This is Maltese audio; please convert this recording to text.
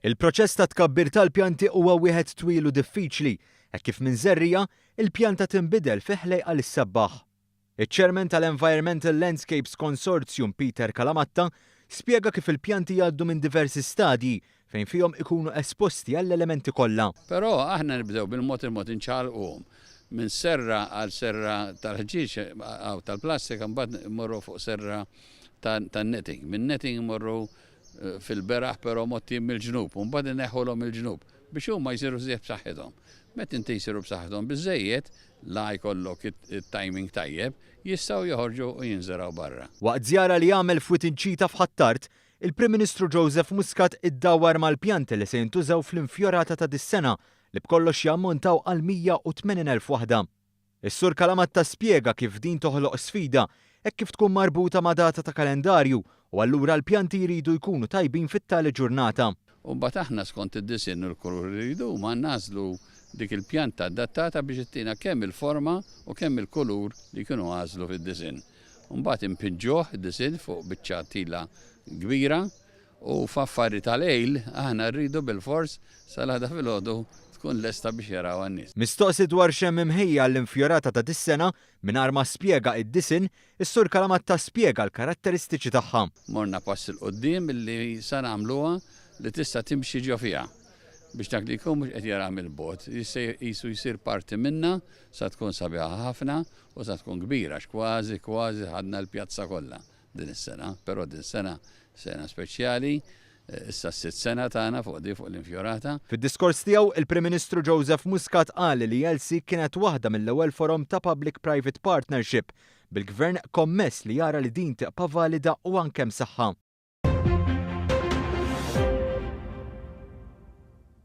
Il-proċess ta' tkabbir tal-pjanti huwa wieħed twil u diffiċli, hekk kif minn żerrija il-pjanta tinbidel fi ħlejqa lis-sabbaħ. Iċ-Chairman tal-Environmental Landscapes Consortium Peter Kalamatta spjega kif il-pjanti jgħaddu minn diversi stadji fejn fihom ikunu esposti għall-elementi kollha. Però aħna nibdew bil-mod inċalquhom minn serra għal serra tal-ħġieġ aw tal-plastika mbagħad imorru fuq serra tan-netting. Min netting imorru fil-beraħ però motti mill-ġnub, u mbagħad ineħħulhom il-ġnub biex huma jsiru żjed b'saħħithom. Meta inti jsiru b'saħħithom biżżejjed la jkollok it-timing tajjeb, jistgħu joħorġu u jinżeraw barra. Waqt żjara li jagħmel f'Witinċita f'Ħattart, il-Prim Ministru Joseph Muscat iddawwar mal-pjanti li se jintużaw fl-infjorata ta' dis-sena li b'kollox jammontaw għal 180,000 waħda. Is-Sur Kalamatta spjega kif din toħloq sfida hekk kif tkun marbuta ma' data ta' kalendarju u allura l-pjanti jridu jkunu tajbin fit-tali ġurnata. U mbagħad aħna skont id-disin u l-kulur li jridu ma nażlu dik il-pjanta adattata biex ittina kemm il-forma u kemm il-kulur li kienu għażlu fid-disin. Mbagħad impinġuh id-disin fuq biċċa tila kbira u f'affari tal-lejl aħna rridu bil-fors sal-ħada filgħodu tkun lesta biex jaraw għan-nies. Mistoqsi dwar xemm imħejja l-infjorata ta' dis-sena mingħajr ma spjega id-disin, is-Sur Kalamatta spjega l-karatteristiċi tagħha. Morna pass il-qoddim billi sa nagħmluha li tista' timxi ġo fiha biex dak li jkun mhux qed jara mill-bogħod. Jisu jsir parti minnha sa tkun sabiħa ħafna u sa tkun kbira kważi ħadna l-pjazza kollha din is-sena, però din sena speċjali. Issa s-sitt sena tagħna fuq l-infjorata. Fid-diskors tiegħu il-Prim Ministru Joseph Muscat qal li ELSI kienet waħda mill-ewwel forom ta' Public-Private Partnership bil-Gvern kommess li jara li din tibqa' valida u anke msaħħa.